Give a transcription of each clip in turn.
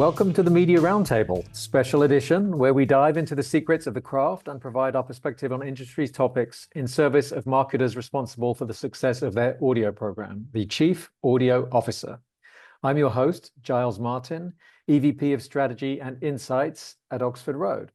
Welcome to the Media Roundtable, special edition, where we dive into the secrets of the craft and provide our perspective on industry topics in service of marketers responsible for the success of their audio program, the Chief Audio Officer. I'm your host, Giles Martin, EVP of Strategy and Insights at Oxford Road.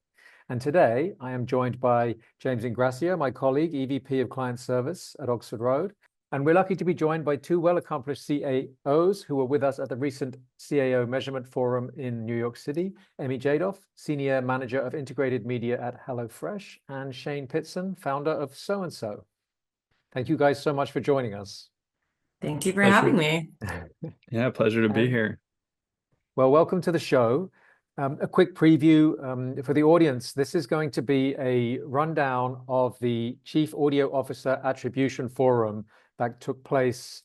And today I am joined by James Ingrassia, my colleague, EVP of Client Service at Oxford Road. And we're lucky to be joined by two well-accomplished CAOs who were with us at the recent CAO Measurement Forum in New York City, Emmy Jadoff, Senior Manager of Integrated Media at HelloFresh, and Shane Pittson, founder of So&So. Thank you guys so much for joining us. Thank you for having me. Yeah, pleasure to be here. Well, welcome to the show. A quick preview for the audience. This is going to be a rundown of the Chief Audio Officer Attribution Forum that took place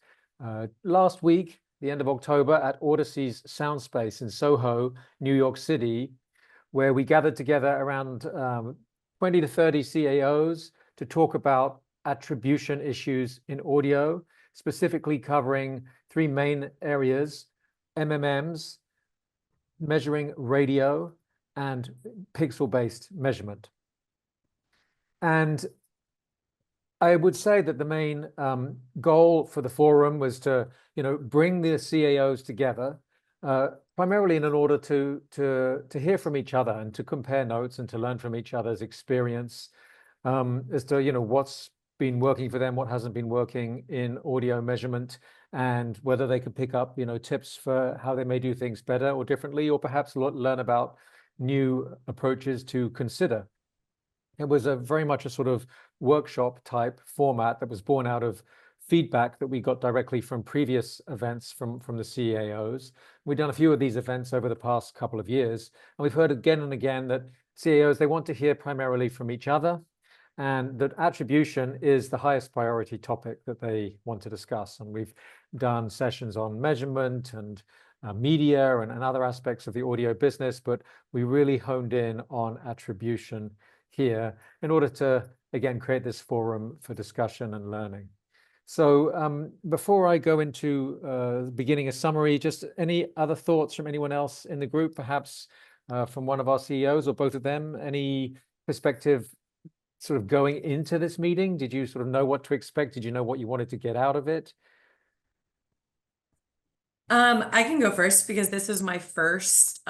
last week, the end of October, at Audacy's SoundSpace in Soho, New York City, where we gathered together around 20 to 30 CAOs to talk about attribution issues in audio, specifically covering three main areas: MMMs, measuring radio, and pixel-based measurement. And I would say that the main goal for the forum was to, bring the CAOs together, primarily in order to hear from each other and to compare notes and to learn from each other's experience as to, what's been working for them, what hasn't been working in audio measurement, and whether they could pick up, tips for how they may do things better or differently, or perhaps learn about new approaches to consider. It was very much a sort of workshop type format that was born out of feedback that we got directly from previous events from the CAOs. We've done a few of these events over the past couple of years, and we've heard again and again that CAOs, they want to hear primarily from each other, and that attribution is the highest priority topic that they want to discuss. And we've done sessions on measurement and media and other aspects of the audio business, but we really honed in on attribution here in order to, again, create this forum for discussion and learning. So before I go into beginning a summary, just any other thoughts from anyone else in the group, perhaps from one of our CEOs or both of them? Any perspective sort of going into this meeting? Did you sort of know what to expect? Did you know what you wanted to get out of it? I can go first because this is my first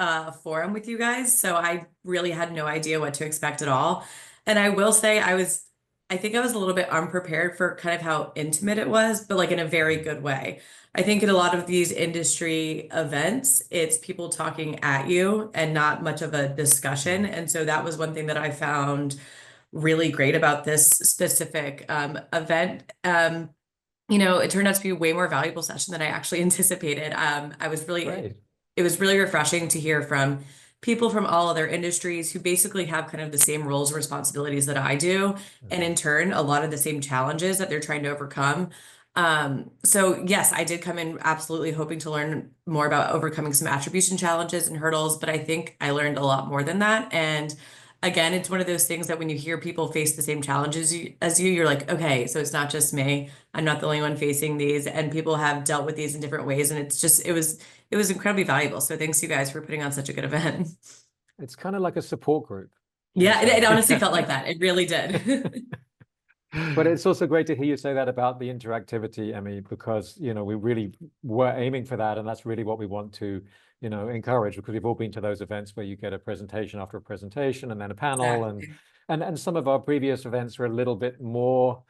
forum with you guys, so I really had no idea what to expect at all. And I will say I think I was a little bit unprepared for kind of how intimate it was, but like in a very good way. I think in a lot of these industry events, it's people talking at you and not much of a discussion. And so that was one thing that I found really great about this specific event. It turned out to be a way more valuable session than I actually anticipated. It was really refreshing to hear from people from all other industries who basically have kind of the same roles and responsibilities that I do, and in turn, a lot of the same challenges that they're trying to overcome. So yes, I did come in absolutely hoping to learn more about overcoming some attribution challenges and hurdles, but I think I learned a lot more than that. And again, it's one of those things that when you hear people face the same challenges as you, you're like, okay, so it's not just me. I'm not the only one facing these, and people have dealt with these in different ways. And it was incredibly valuable. So thanks you guys for putting on such a good event. It's kind of like a support group. Yeah, it honestly felt like that. It really did. But it's also great to hear you say that about the interactivity, Emmy, because, we really were aiming for that. And that's really what we want to, encourage, because we've all been to those events where you get a presentation after a presentation and then a panel. Exactly. And some of our previous events were a little bit more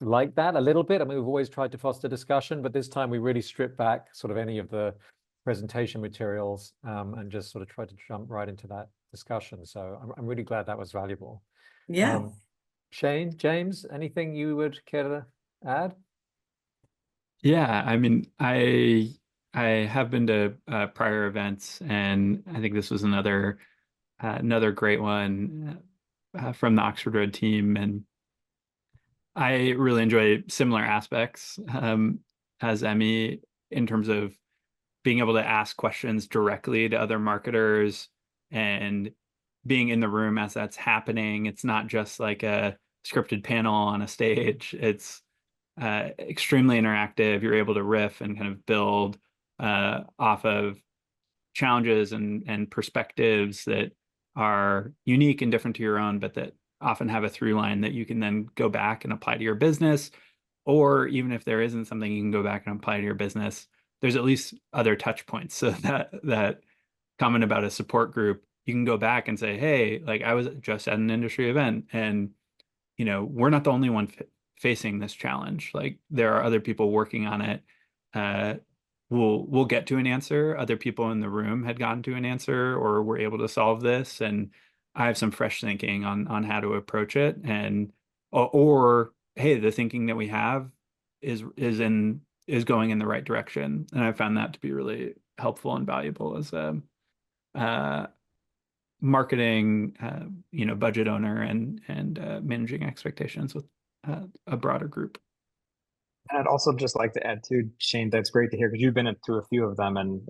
like that, a little bit. I mean, we've always tried to foster discussion, but this time we really stripped back sort of any of the presentation materials and just sort of tried to jump right into that discussion. So I'm really glad that was valuable. Yeah. Shane, James, anything you would care to add? Yeah, I mean, I have been to prior events, and I think this was another great one from the Oxford Road team, and I really enjoy similar aspects as Emmy in terms of being able to ask questions directly to other marketers and being in the room as that's happening. It's not just like a scripted panel on a stage. It's extremely interactive. You're able to riff and kind of build off of challenges and perspectives that are unique and different to your own, but that often have a through line that you can then go back and apply to your business. Or even if there isn't something you can go back and apply to your business, there's at least other touch points. So that comment about a support group, you can go back and say, hey, like I was just at an industry event, and we're not the only one facing this challenge. Like there are other people working on it. We'll get to an answer. Other people in the room had gotten to an answer, or were able to solve this, and I have some fresh thinking on how to approach it. And or hey, the thinking that we have is going in the right direction, and I found that to be really helpful and valuable as a marketing, budget owner and managing expectations with a broader group. And I'd also just like to add too, Shane, that's great to hear because you've been through a few of them, and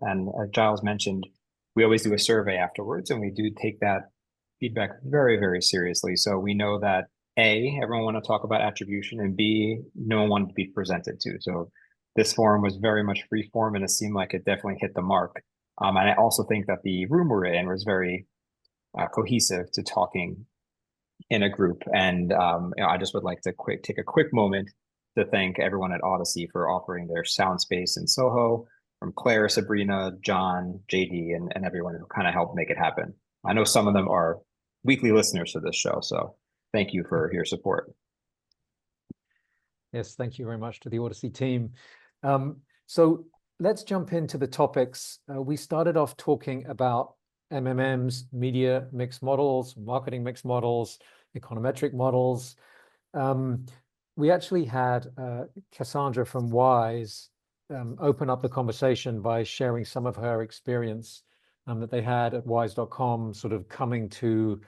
as Giles mentioned, we always do a survey afterwards, and we do take that feedback very, very seriously. So we know that A, everyone want to talk about attribution, and B, no one wanted to be presented to. So this forum was very much free form, and it seemed like it definitely hit the mark. And I also think that the room we're in was very cohesive to talking in a group. And I just would like to take a quick moment to thank everyone at Audacy for offering their SoundSpace in Soho, from Claire, Sabrina, John, JD, and everyone who kind of helped make it happen. I know some of them are weekly listeners to this show, so thank you for your support. Yes, thank you very much to the Audacy team. So let's jump into the topics. We started off talking about MMMs, media mixed models, marketing mixed models, econometric models. We actually had Cassandra from Wise open up the conversation by sharing some of her experience that they had at wise.com, sort of coming to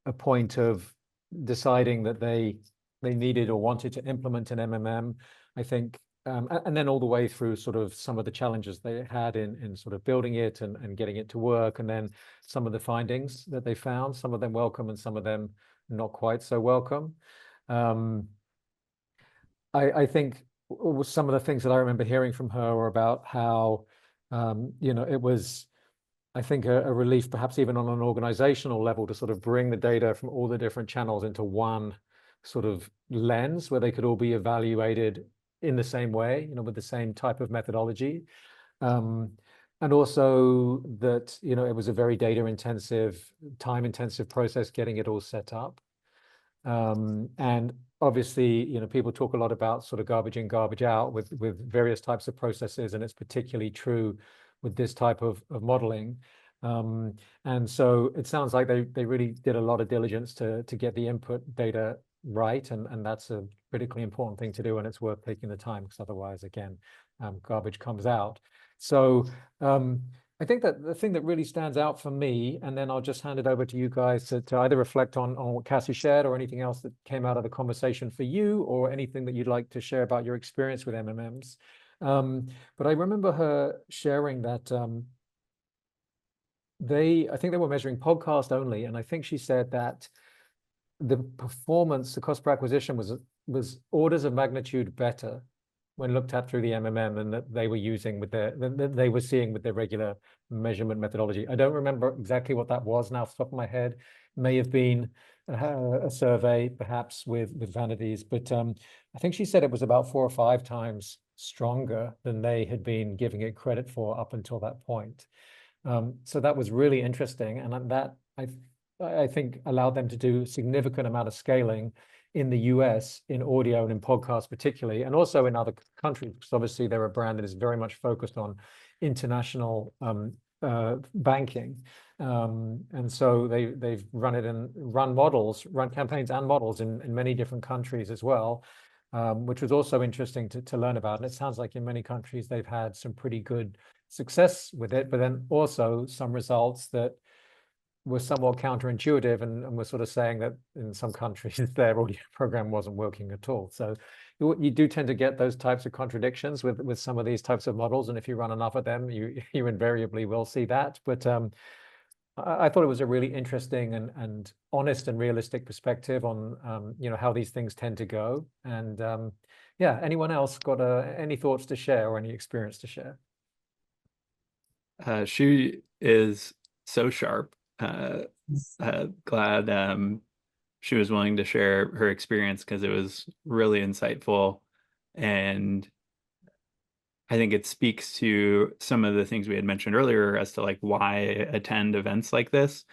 a point of deciding that they needed or wanted to implement an MMM, I think, and then all the way through sort of some of the challenges they had in sort of building it and getting it to work, and then some of the findings that they found, some of them welcome and some of them not quite so welcome. I think some of the things that I remember hearing from her were about how, it was, I think, a relief, perhaps even on an organizational level, to sort of bring the data from all the different channels into one sort of lens where they could all be evaluated in the same way, with the same type of methodology. And also that, it was a very data intensive, time intensive process getting it all set up. And obviously, people talk a lot about sort of garbage in, garbage out with various types of processes, and it's particularly true with this type of modeling. And so it sounds like they really did a lot of diligence to get the input data right, and that's a critically important thing to do, and it's worth taking the time, because otherwise, again, garbage comes out. So I think that the thing that really stands out for me, and then I'll just hand it over to you guys to either reflect on what Cassie shared, or anything else that came out of the conversation for you, or anything that you'd like to share about your experience with MMMs. But I remember her sharing that I think they were measuring podcast only, and I think she said that the performance, the cost per acquisition was orders of magnitude better when looked at through the MMM than that they were using with they were seeing with their regular measurement methodology. I don't remember exactly what that was now off the top of my head. May have been a survey, perhaps with vanities, but I think she said it was about 4 or 5 times stronger than they had been giving it credit for up until that point. So that was really interesting, and that I think allowed them to do a significant amount of scaling in the US in audio and in podcasts particularly, and also in other countries, because obviously they're a brand that is very much focused on international banking. And so they've run campaigns and models in many different countries as well, which was also interesting to learn about. And it sounds like in many countries they've had some pretty good success with it, but then also some results that were somewhat counterintuitive, and we're sort of saying that in some countries their audio program wasn't working at all. So you do tend to get those types of contradictions with some of these types of models, and if you run enough of them, you invariably will see that. But I thought it was a really interesting and honest and realistic perspective on how these things tend to go. And yeah, anyone else got any thoughts to share or any experience to share? She is so sharp. Glad she was willing to share her experience because it was really insightful. And I think it speaks to some of the things we had mentioned earlier as to like why attend events like this.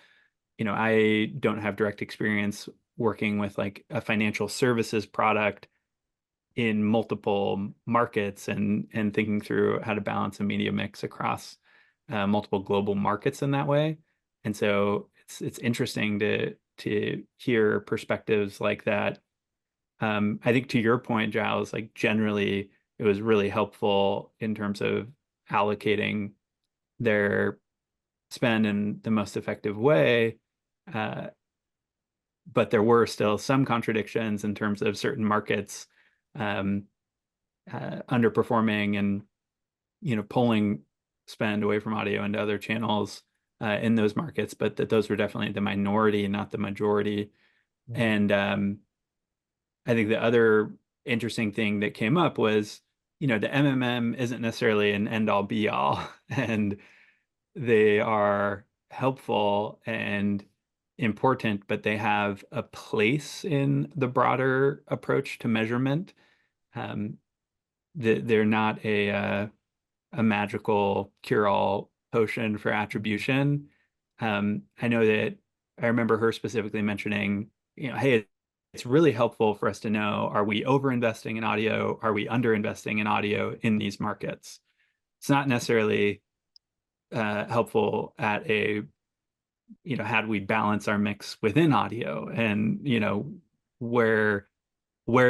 I don't have direct experience working with like a financial services product in multiple markets and thinking through how to balance a media mix across multiple global markets in that way. And so it's interesting to hear perspectives like that. I think to your point, Giles, like generally it was really helpful in terms of allocating their spend in the most effective way. But there were still some contradictions in terms of certain markets underperforming and pulling spend away from audio into other channels in those markets, but that those were definitely the minority, not the majority. And I think the other interesting thing that came up was, the MMM isn't necessarily an end-all be-all, and they are helpful and important, but they have a place in the broader approach to measurement. They're not a magical cure-all potion for attribution. I know that I remember her specifically mentioning, hey, it's really helpful for us to know, are we over-investing in audio? Are we under-investing in audio in these markets? It's not necessarily helpful at a, how do we balance our mix within audio? And, where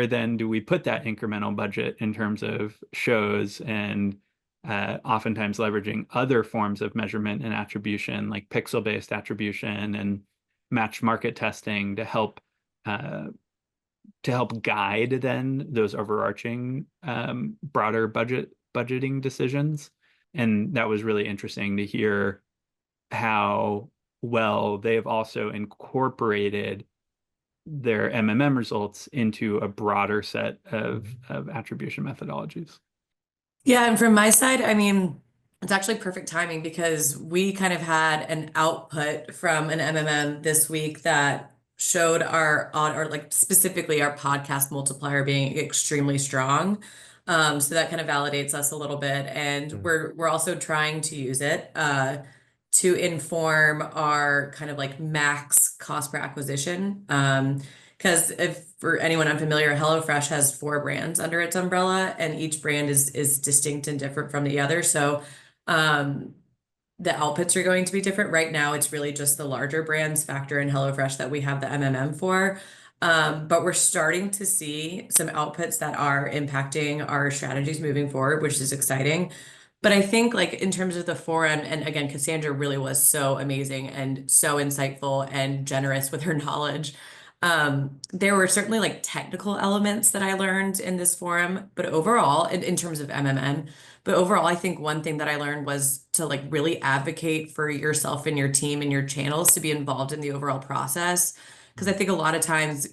then do we put that incremental budget in terms of shows and oftentimes leveraging other forms of measurement and attribution, like pixel-based attribution and matched market testing to help guide then those overarching broader budgeting decisions. And that was really interesting to hear how well they've also incorporated their MMM results into a broader set of attribution methodologies. Yeah, and from my side, I mean, it's actually perfect timing because we kind of had an output from an MMM this week that showed or like specifically our podcast multiplier being extremely strong. So that kind of validates us a little bit, and we're also trying to use it to inform our kind of like max cost per acquisition. Because if for anyone unfamiliar, HelloFresh has 4 brands under its umbrella, and each brand is distinct and different from the other. So the outputs are going to be different. Right now, it's really just the larger brands, Factor and HelloFresh, that we have the MMM for. But we're starting to see some outputs that are impacting our strategies moving forward, which is exciting. But I think like in terms of the forum, and again, Cassandra really was so amazing and so insightful and generous with her knowledge. There were certainly like technical elements that I learned in this forum, but overall, in terms of MMM, but overall, I think one thing that I learned was to like really advocate for yourself and your team and your channels to be involved in the overall process. Because I think a lot of times,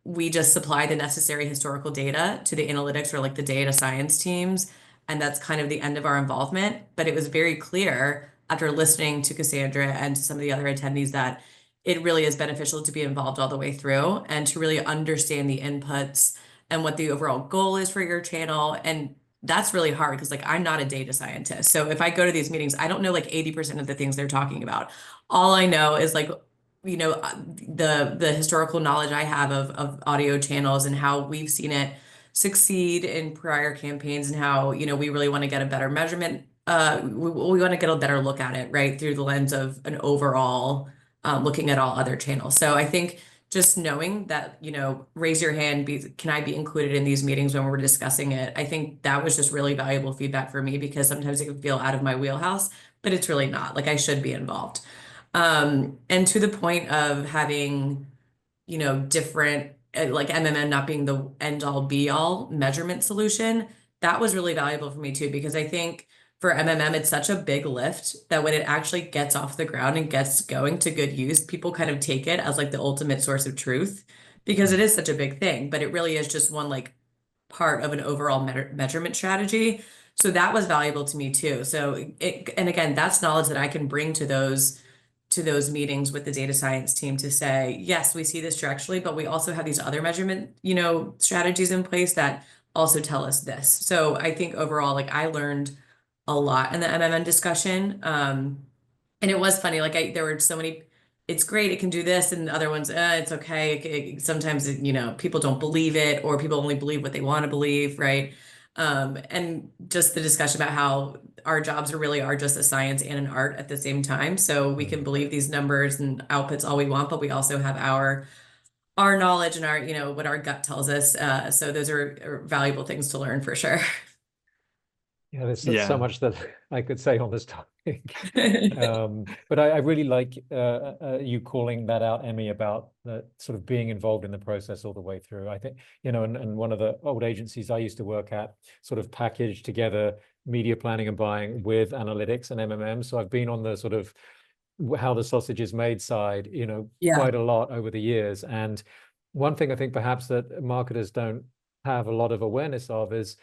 we just supply the necessary historical data to the analytics or like the data science teams, and that's kind of the end of our involvement. But it was very clear after listening to Cassandra and to some of the other attendees that it really is beneficial to be involved all the way through and to really understand the inputs and what the overall goal is for your channel. And that's really hard because like I'm not a data scientist. So if I go to these meetings, I don't know like 80% of the things they're talking about. All I know is like, the historical knowledge I have of audio channels and how we've seen it succeed in prior campaigns and how, we really want to get a better measurement. We want to get a better look at it, right, through the lens of an overall looking at all other channels. So I think just knowing that, raise your hand, can I be included in these meetings when we're discussing it? I think that was just really valuable feedback for me because sometimes it can feel out of my wheelhouse, but it's really not. Like I should be involved. And to the point of having, different, like MMM not being the end all be all measurement solution, that was really valuable for me too, because I think for MMM, it's such a big lift that when it actually gets off the ground and gets going to good use, people kind of take it as like the ultimate source of truth because it is such a big thing, but it really is just one like part of an overall measurement strategy. So that was valuable to me too. And again, that's knowledge that I can bring to those meetings with the data science team to say, yes, we see this directionally, but we also have these other measurement, strategies in place that also tell us this. So I think overall, like I learned a lot in the MMN discussion. And it was funny, like there were so many, it's great, it can do this, and the other ones, it's okay. Sometimes, people don't believe it, or people only believe what they want to believe, right? And just the discussion about how our jobs are just a science and an art at the same time. So we can believe these numbers and outputs all we want, but we also have our knowledge and our, what our gut tells us. So those are valuable things to learn for sure. Yeah, there's so Yeah. much that I could say on this topic. But I really like you calling that out, Emmy, about the sort of being involved in the process all the way through. I think, and one of the old agencies I used to work at sort of packaged together media planning and buying with analytics and MMM. So I've been on the sort of how the sausage is made side, Yeah. quite a lot over the years. And one thing I think perhaps that marketers don't have a lot of awareness of is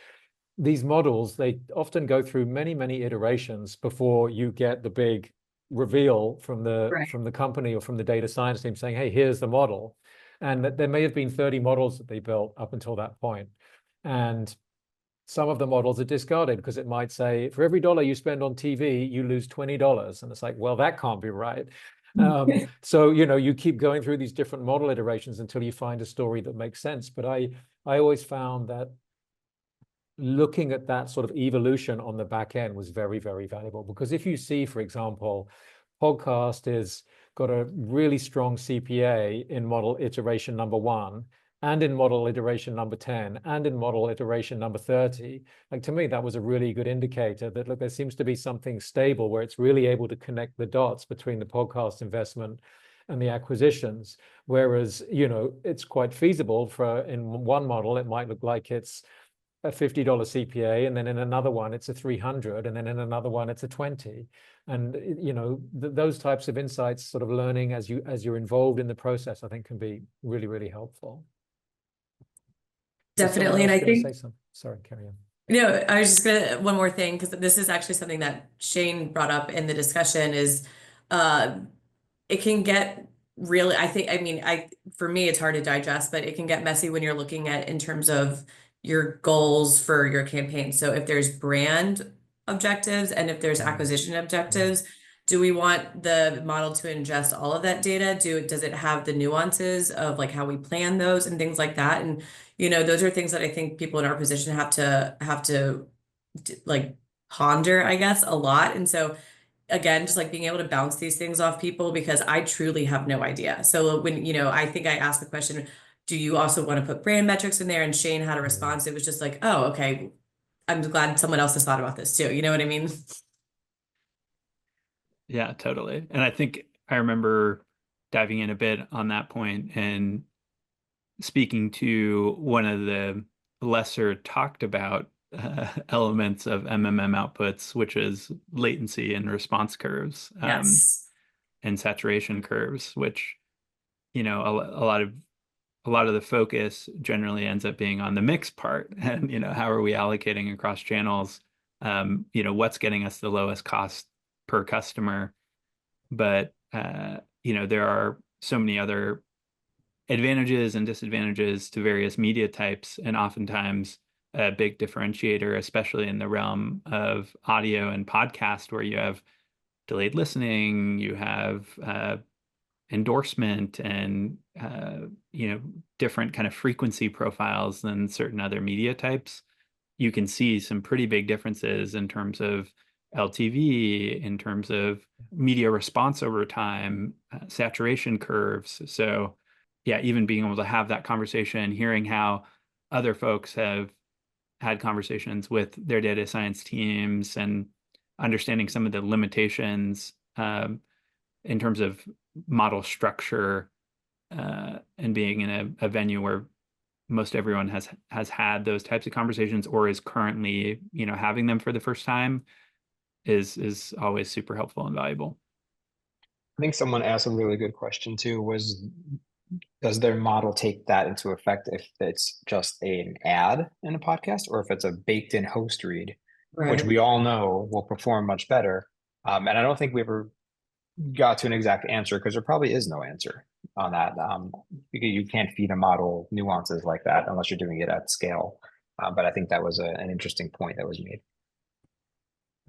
these models, they often go through many, many iterations before you get the big reveal from the Right. from the company or from the data science team saying, hey, here's the model. And that there may have been 30 models that they built up until that point. And some of the models are discarded because it might say, for every dollar you spend on TV, you lose $20. And it's like, well, that can't be right. So, you keep going through these different model iterations until you find a story that makes sense. But I always found that looking at that sort of evolution on the back end was very, very valuable, because if you see, for example, podcast is got a really strong CPA in model iteration number 1, and in model iteration number 10, and in model iteration number 30, like to me, that was a really good indicator that, look, there seems to be something stable where it's really able to connect the dots between the podcast investment and the acquisitions. Whereas, it's quite feasible in one model, it might look like it's a $50 CPA, and then in another one it's a 300, and then in another one it's a 20. And those types of insights, sort of learning as you're involved in the process, I think can be really, really helpful. Definitely. And I think, say something. Sorry, carry on. I was just gonna, one more thing, because this is actually something that Shane brought up in the discussion is it can get really, for me, it's hard to digest, but it can get messy when you're looking at in terms of your goals for your campaign. So if there's brand objectives and if there's acquisition objectives, do we want the model to ingest all of that data? Does it have the nuances of like how we plan those and things like that? And those are things that I think people in our position have to like ponder, I guess, a lot. And so again, just like being able to bounce these things off people, because I truly have no idea. So when, I think I asked the question, do you also want to put brand metrics in there? And Shane had a response. It was just like, oh, okay, I'm glad someone else has thought about this too. You know what I mean? Yeah, totally. And I think I remember diving in a bit on that point and speaking to one of the lesser talked about elements of MMM outputs, which is latency and response curves. Yes. And saturation curves, which, a lot of the focus generally ends up being on the mix part, and how are we allocating across channels? What's getting us the lowest cost per customer? But there are so many other advantages and disadvantages to various media types, and oftentimes a big differentiator, especially in the realm of audio and podcast, where you have delayed listening, you have endorsement, and different kind of frequency profiles than certain other media types. You can see some pretty big differences in terms of LTV, in terms of media response over time, saturation curves. So yeah, even being able to have that conversation, hearing how other folks have had conversations with their data science teams, and understanding some of the limitations in terms of model structure, and being in a venue where most everyone has had those types of conversations or is currently having them for the first time is always super helpful and valuable. I think someone asked a really good question too, was does their model take that into effect if it's just an ad in a podcast, or if it's a baked in host read which Right. we all know will perform much better. And I don't think we ever got to an exact answer because there probably is no answer on that. Because you can't feed a model nuances like that unless you're doing it at scale. But I think that was an interesting point that was made.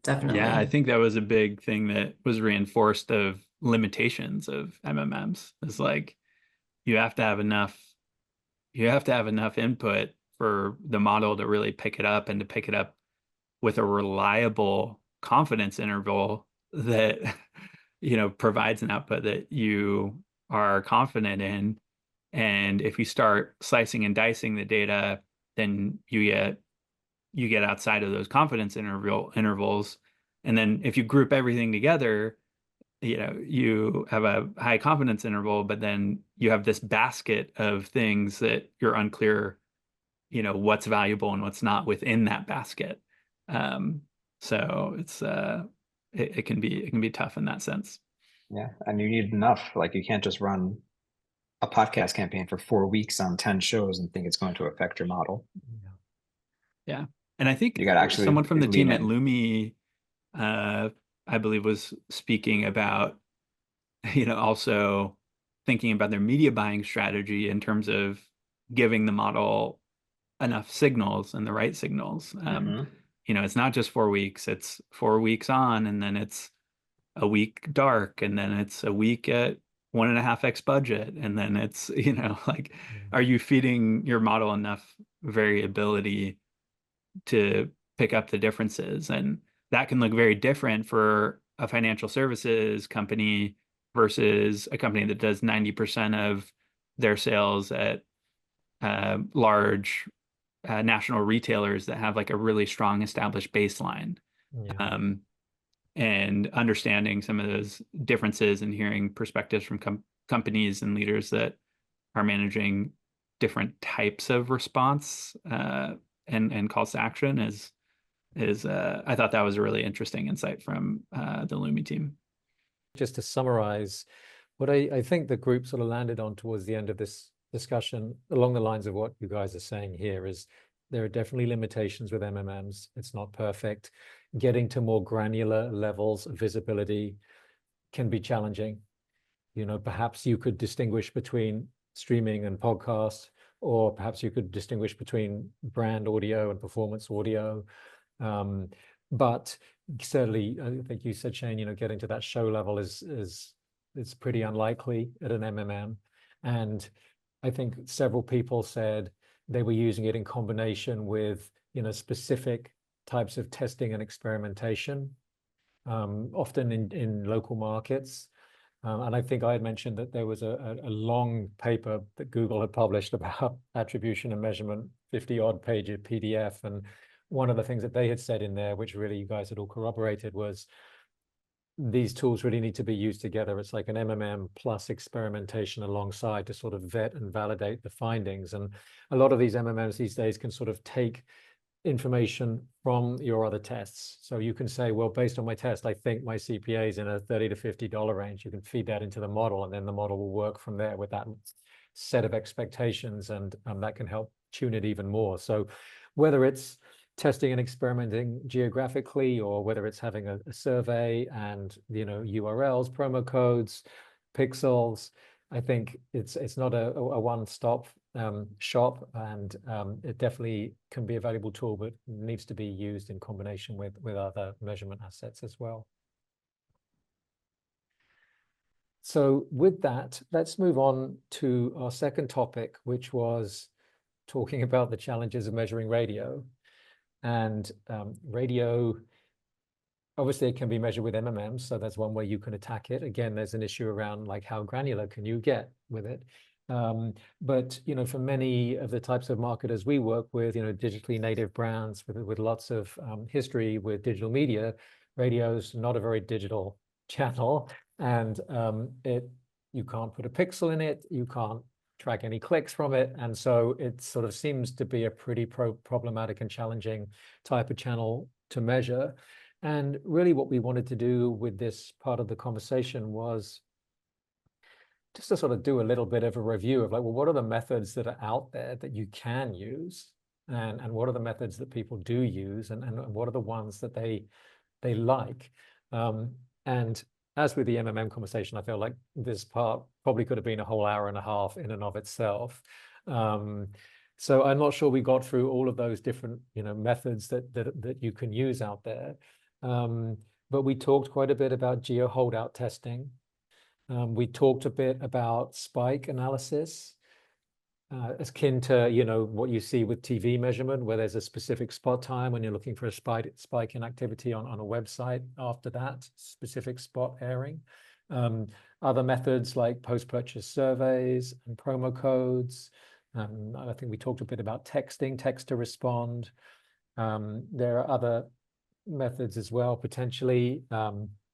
Yeah, I Definitely. think that was a big thing that was reinforced of limitations of MMMs. Is like you have to have enough input for the model to really pick it up and to pick it up with a reliable confidence interval that provides an output that you are confident in. And if you start slicing and dicing the data, then you get outside of those confidence intervals. And then if you group everything together, you have a high confidence interval, but then you have this basket of things that you're unclear, what's valuable and what's not within that basket. So it can be tough in that sense. Yeah, and you need enough. Like you can't just run a podcast campaign for 4 weeks on 10 shows and think it's going to affect your model. Yeah. And I think You got to actually someone from the lean team at in. Lumi, I believe, was speaking about, also thinking about their media buying strategy in terms of giving the model enough signals and the right signals. It's not just 4 weeks, it's 4 weeks on, and then it's a week dark, and then it's a week at 1.5x budget. And then it's, like, are you feeding your model enough variability to pick up the differences? And that can look very different for a financial services company versus a company that does 90% of their sales at large national retailers that have like a really strong established baseline. Yeah. And understanding some of those differences and hearing perspectives from companies and leaders that are managing different types of response and calls to action is I thought that was a really interesting insight from the Lumi team. Just to summarize, what I think the group sort of landed on towards the end of this discussion, along the lines of what you guys are saying here, is there are definitely limitations with MMMs. It's not perfect. Getting to more granular levels of visibility can be challenging. Perhaps you could distinguish between streaming and podcast, or perhaps you could distinguish between brand audio and performance audio. But certainly, I think you said, Shane, getting to that show level is pretty unlikely at an MMM. And I think several people said they were using it in combination with, specific types of testing and experimentation, often in local markets. And I think I had mentioned that there was a long paper that Google had published about attribution and measurement, 50-odd page PDF. And one of the things that they had said in there, which really you guys had all corroborated, was these tools really need to be used together. It's like an MMM plus experimentation alongside to sort of vet and validate the findings. And a lot of these MMMs these days can sort of take information from your other tests. So you can say, well, based on my test, I think my CPA is in a $30 to $50 range. You can feed that into the model, and then the model will work from there with that set of expectations, and that can help tune it even more. So whether it's testing and experimenting geographically, or whether it's having a survey and URLs, promo codes, pixels, I think it's not a one-stop shop, and it definitely can be a valuable tool, but needs to be used in combination with other measurement assets as well. So with that, let's move on to our second topic, which was talking about the challenges of measuring radio. And radio, obviously, it can be measured with MMMs, so that's one way you can attack it. Again, there's an issue around like how granular can you get with it. But for many of the types of marketers we work with, digitally native brands with lots of history with digital media, radio's not a very digital channel, and you can't put a pixel in it, you can't track any clicks from it, and so it sort of seems to be a pretty problematic and challenging type of channel to measure. And really what we wanted to do with this part of the conversation was just to sort of do a little bit of a review of like, well, what are the methods that are out there that you can use and what are the methods that people do use, and what are the ones that they like. And as with the MMM conversation, I feel like this part probably could have been a whole hour and a half in and of itself. So I'm not sure we got through all of those different, methods that you can use out there. But we talked quite a bit about geo holdout testing. We talked a bit about spike analysis, as akin to, what you see with TV measurement, where there's a specific spot time when you're looking for a spike in activity on a website. After that, specific spot airing. Other methods like post-purchase surveys and promo codes. I think we talked a bit about texting, text to respond. There are other methods as well, potentially.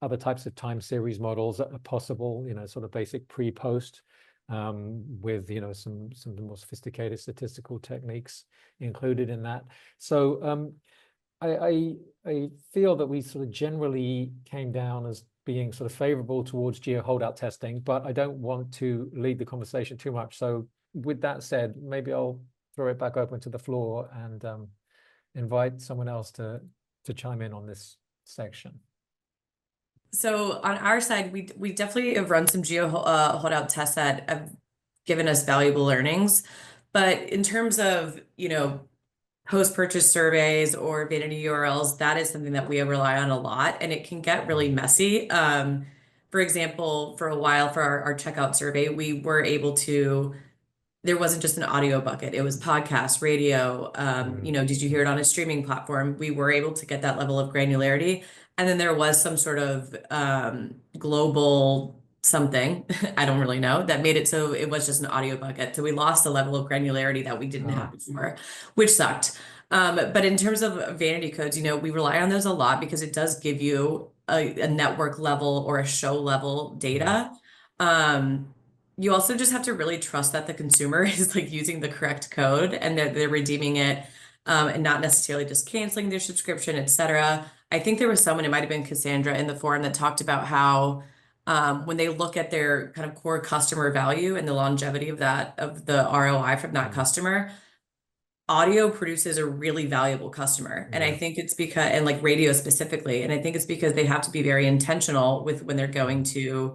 Other types of time series models that are possible, sort of basic pre-post, with some of the more sophisticated statistical techniques included in that. So I feel that we sort of generally came down as being sort of favorable towards geo holdout testing, but I don't want to lead the conversation too much. So with that said, maybe I'll throw it back open to the floor and invite someone else to chime in on this section. So on our side, we definitely have run some geo holdout tests that have given us valuable learnings. But in terms of, post-purchase surveys or vanity URLs, that is something that we rely on a lot, and it can get really messy. For example, for a while for our checkout survey, we were able to, there wasn't just an audio bucket, it was podcast, radio, did you hear it on a streaming platform? We were able to get that level of granularity. And then there was some sort of global something, I don't really know, that made it so it was just an audio bucket. So we lost the level of granularity that we didn't have before, which sucked. But in terms of vanity codes, we rely on those a lot because it does give you a network level or a show level data. You also just have to really trust that the consumer is like using the correct code and they're redeeming it, and not necessarily just canceling their subscription, etc. I think there was someone, it might have been Cassandra in the forum, that talked about how when they look at their kind of core customer value and the longevity of the ROI from that customer, audio produces a really valuable customer. And I think it's because, and like radio specifically, and I think it's because they have to be very intentional with when they're going to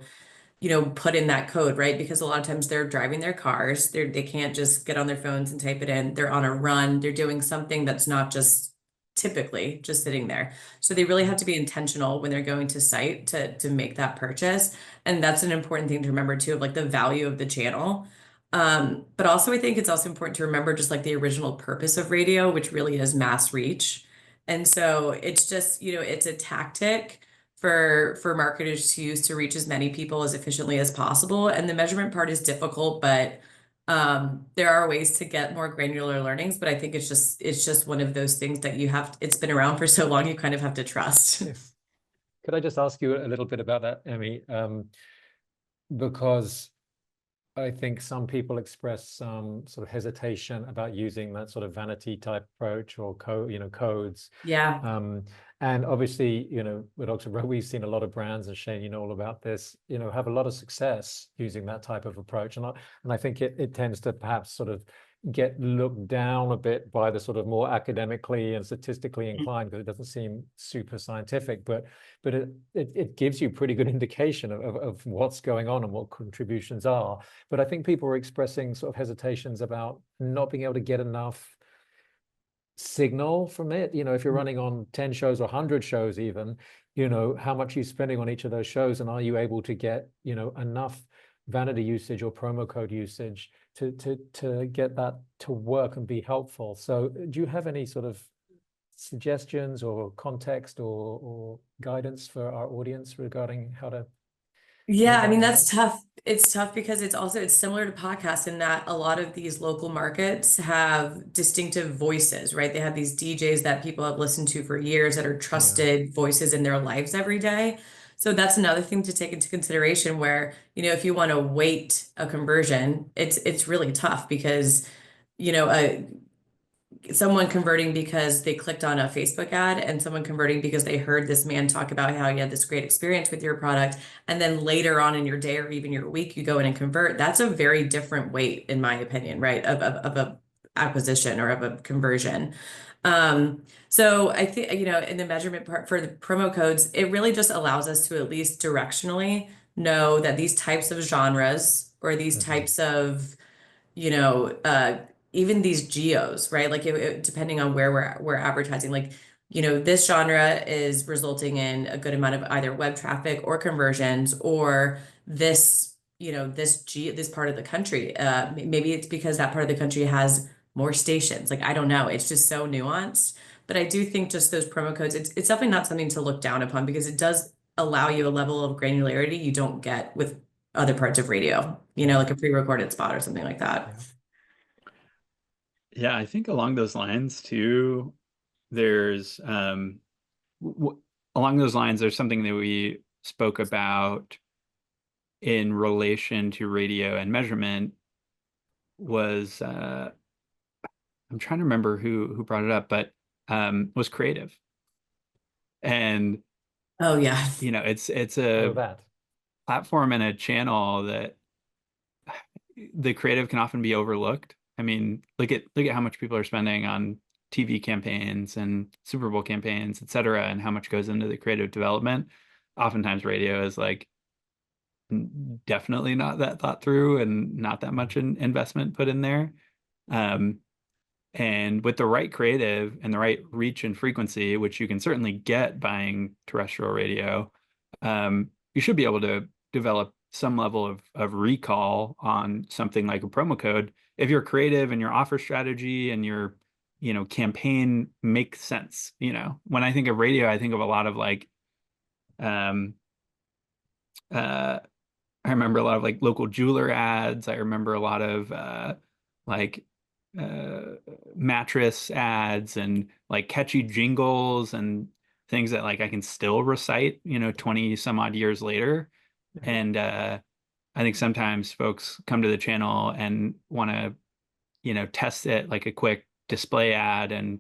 put in that code, right? Because a lot of times they're driving their cars, they can't just get on their phones and type it in. They're on a run, they're doing something that's not just typically just sitting there. So they really have to be intentional when they're going to site to make that purchase. And that's an important thing to remember too, of like the value of the channel. But also I think it's also important to remember just like the original purpose of radio, which really is mass reach. And so it's just, it's a tactic for marketers to use to reach as many people as efficiently as possible. And the measurement part is difficult, but there are ways to get more granular learnings. But I think it's just one of those things that it's been around for so long, you kind of have to trust. Could I just ask you a little bit about that, Emmy? Because I think some people express some sort of hesitation about using that sort of vanity type approach or codes. Yeah. And obviously, with Dr. Bro, we've seen a lot of brands, and Shane, all about this, have a lot of success using that type of approach. And I think it tends to perhaps sort of get looked down a bit by the sort of more academically and statistically inclined, because it doesn't seem super scientific, but it gives you pretty good indication of what's going on and what contributions are. But I think people are expressing sort of hesitations about not being able to get enough signal from it. If you're running on 10 shows or 100 shows even, how much are you spending on each of those shows, and are you able to get enough vanity usage or promo code usage to get that to work and be helpful? So do you have any sort of suggestions or context or guidance for our audience regarding how to? Yeah, I mean, that's tough. It's tough because it's similar to podcasts in that a lot of these local markets have distinctive voices, right? They have these DJs that people have listened to for years that are trusted voices in their lives every day. So that's another thing to take into consideration where, if you want to weight a conversion, it's really tough because, someone converting because they clicked on a Facebook ad and someone converting because they heard this man talk about how he had this great experience with your product. And then later on in your day or even your week, you go in and convert. That's a very different weight, in my opinion, right? Of acquisition or of a conversion. So I think, in the measurement part for the promo codes, it really just allows us to at least directionally know that these types of genres or these types of, even these geos, right? Like depending on where we're advertising, like, this genre is resulting in a good amount of either web traffic or conversions, or this, this part of the country. Maybe it's because that part of the country has more stations. Like, I don't know. It's just so nuanced. But I do think just those promo codes, it's definitely not something to look down upon, because it does allow you a level of granularity you don't get with other parts of radio, like a pre-recorded spot or something like that. Yeah, I think along those lines too, there's along those lines, there's something that we spoke about in relation to radio and measurement was I'm trying to remember who brought it up, but was creative. And oh yeah, it's a platform and a channel that the creative can often be overlooked. I mean, look at how much people are spending on TV campaigns and Super Bowl campaigns, et cetera, and how much goes into the creative development. Oftentimes radio is like definitely not that thought through and not that much investment put in there. And with the right creative and the right reach and frequency, which you can certainly get buying terrestrial radio, you should be able to develop some level of recall on something like a promo code if you're creative and your offer strategy and your campaign makes sense. When I think of radio, I think of a lot of like I remember a lot of like local jeweler ads. I remember a lot of mattress ads and like catchy jingles and things that like I can still recite 20 some odd years later. And I think sometimes folks come to the channel and want to test it like a quick display ad and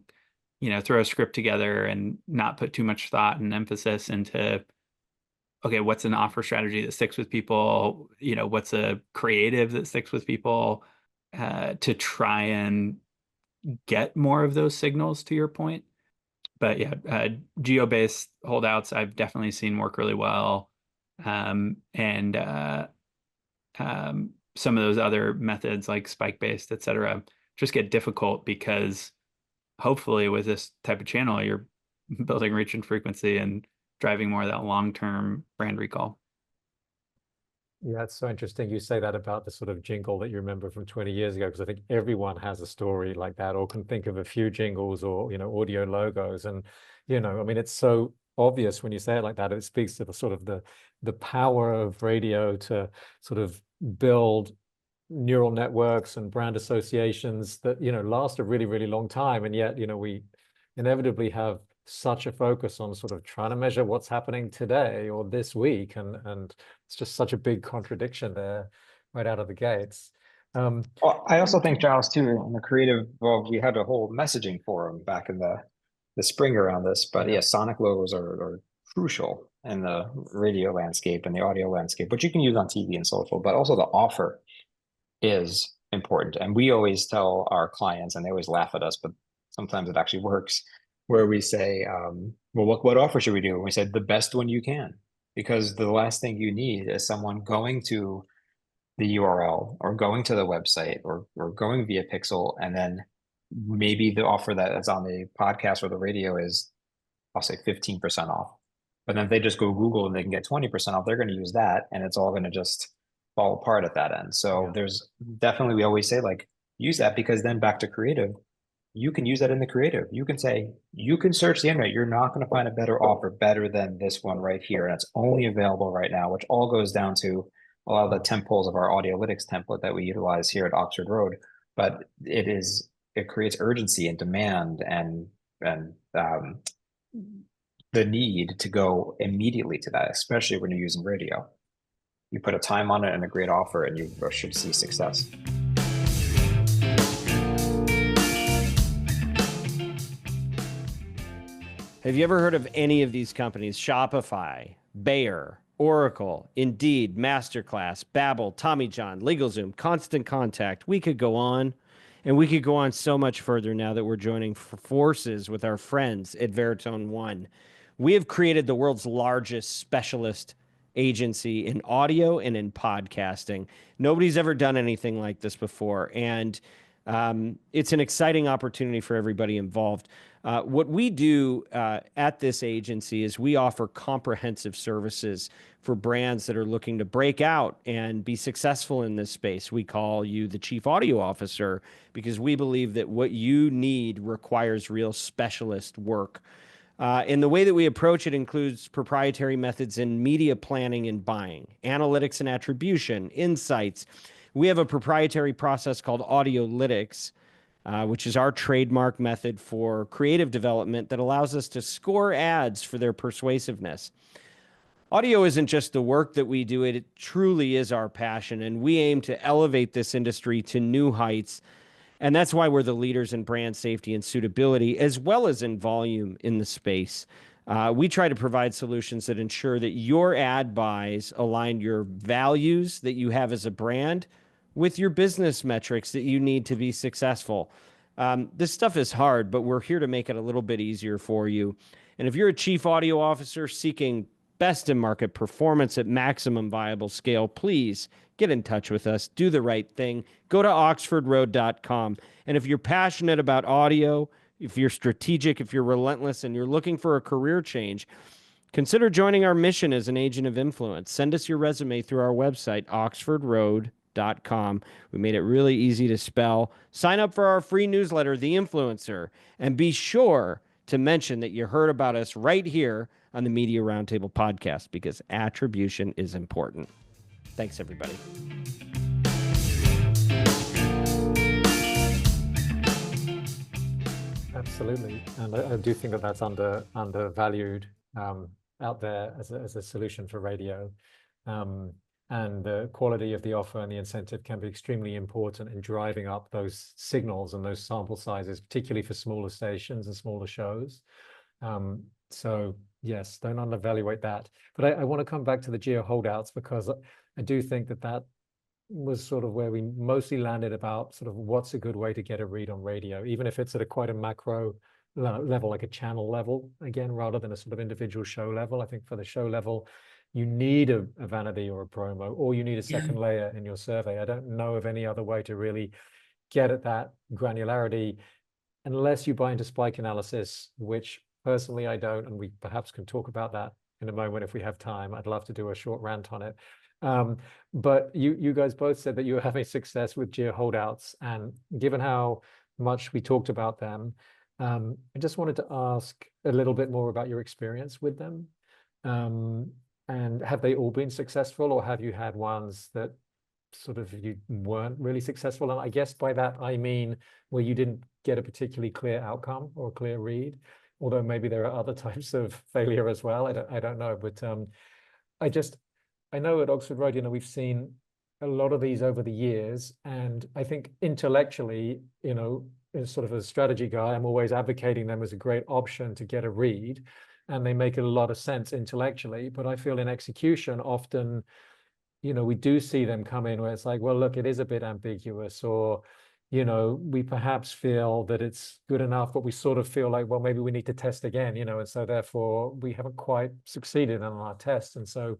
throw a script together and not put too much thought and emphasis into, okay, what's an offer strategy that sticks with people, what's a creative that sticks with people, to try and get more of those signals, to your point. But yeah, geo-based holdouts I've definitely seen work really well. And some of those other methods like spike-based, et cetera, just get difficult because hopefully with this type of channel, you're building reach and frequency and driving more of that long-term brand recall. Yeah, it's so interesting you say that about the sort of jingle that you remember from 20 years ago, because I think everyone has a story like that or can think of a few jingles or, audio logos. And, I mean, it's so obvious when you say it like that. It speaks to the sort of the power of radio to sort of build neural networks and brand associations that, last a really, really long time. And yet, we inevitably have such a focus on sort of trying to measure what's happening today or this week, and it's just such a big contradiction there right out of the gates. Well, I also think, Giles, too, in the creative, well, we had a whole messaging forum back in the spring around this, but yeah, sonic logos are crucial in the radio landscape and the audio landscape, which you can use on TV and social, but also the offer is important. And we always tell our clients, and they always laugh at us, but sometimes it actually works, where we say, well, what offer should we do? And we said, the best one you can, because the last thing you need is someone going to the URL or going to the website or going via Pixel. And then maybe the offer that is on the podcast or the radio is, I'll say 15% off. But then if they just go Google and they can get 20% off, they're going to use that. And it's all going to just fall apart at that end. So there's definitely, we always say like, use that, because then back to creative, you can use that in the creative. You can say, you can search the internet. You're not going to find a better offer better than this one right here. And it's only available right now, which all goes down to a lot of the temp poles of our Audiolytics template that we utilize here at Oxford Road. But it creates urgency and demand and the need to go immediately to that, especially when you're using radio. You put a time on it and a great offer, and you should see success. Have you ever heard of any of these companies? Shopify, Bayer, Oracle, Indeed, Masterclass, Babbel, Tommy John, LegalZoom, Constant Contact. We could go on. And we could go on so much further now that we're joining forces with our friends at Veritone One. We have created the world's largest specialist agency in audio and in podcasting. Nobody's ever done anything like this before. And it's an exciting opportunity for everybody involved. What we do at this agency is we offer comprehensive services for brands that are looking to break out and be successful in this space. We call you the chief audio officer because we believe that what you need requires real specialist work. And the way that we approach it includes proprietary methods in media planning and buying, analytics and attribution, insights. We have a proprietary process called Audiolytics, which is our trademark method for creative development that allows us to score ads for their persuasiveness. Audio isn't just the work that we do, it truly is our passion, and we aim to elevate this industry to new heights. And that's why we're the leaders in brand safety and suitability, as well as in volume in the space. We try to provide solutions that ensure that your ad buys align your values that you have as a brand with your business metrics that you need to be successful. This stuff is hard, but we're here to make it a little bit easier for you. And if you're a chief audio officer seeking best in market performance at maximum viable scale, please get in touch with us. Do the right thing. Go to oxfordroad.com. And if you're passionate about audio, if you're strategic, if you're relentless, and you're looking for a career change, consider joining our mission as an agent of influence. Send us your resume through our website, oxfordroad.com. We made it really easy to spell. Sign up for our free newsletter, The Influencer, and be sure to mention that you heard about us right here on the Media Roundtable podcast, because attribution is important. Thanks, everybody. Absolutely, and I do think that that's undervalued out there as a solution for radio. And the quality of the offer and the incentive can be extremely important in driving up those signals and those sample sizes, particularly for smaller stations and smaller shows. So yes, don't undervalue that. But I want to come back to the geo holdouts, because I do think that was sort of where we mostly landed about sort of what's a good way to get a read on radio, even if it's at quite a macro level, like a channel level, again, rather than a sort of individual show level. I think for the show level, you need a vanity or a promo, or you need a second layer in your survey. I don't know of any other way to really get at that granularity, unless you buy into spike analysis, which personally I don't, and we perhaps can talk about that in a moment if we have time. I'd love to do a short rant on it. But you guys both said that you were having success with geo holdouts, and given how much we talked about them, I just wanted to ask a little bit more about your experience with them. And have they all been successful, or have you had ones that sort of you weren't really successful? And I guess by that, I mean where you didn't get a particularly clear outcome or a clear read, although maybe there are other types of failure as well. I don't know, but I know at Oxford Road, we've seen a lot of these over the years, and I think intellectually, as sort of a strategy guy, I'm always advocating them as a great option to get a read, and they make a lot of sense intellectually. But I feel in execution, often, we do see them come in where it's like, well, look, it is a bit ambiguous, or, we perhaps feel that it's good enough, but we sort of feel like, well, maybe we need to test again, and so therefore we haven't quite succeeded on our test. And so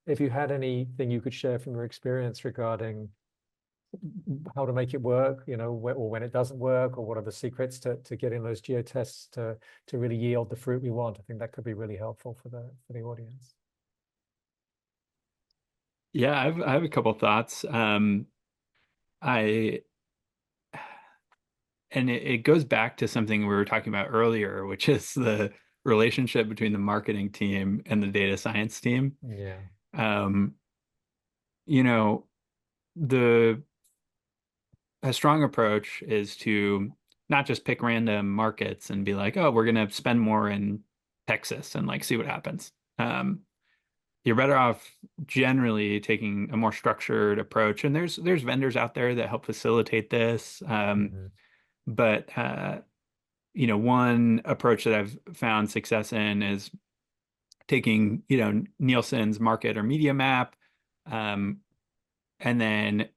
if you had anything you could share from your experience regarding how to make it work, or when it doesn't work, or what are the secrets to getting those geo tests to really yield the fruit we want, I think that could be really helpful for the audience. Yeah, I have a couple of thoughts. It goes back to something we were talking about earlier, which is the relationship between the marketing team and the data science team. Yeah. A strong approach is to not just pick random markets and be like, oh, we're going to spend more in Texas and see what happens. You're better off generally taking a more structured approach. And there's vendors out there that help facilitate this. But one approach that I've found success in is taking, Nielsen's market or media map, and then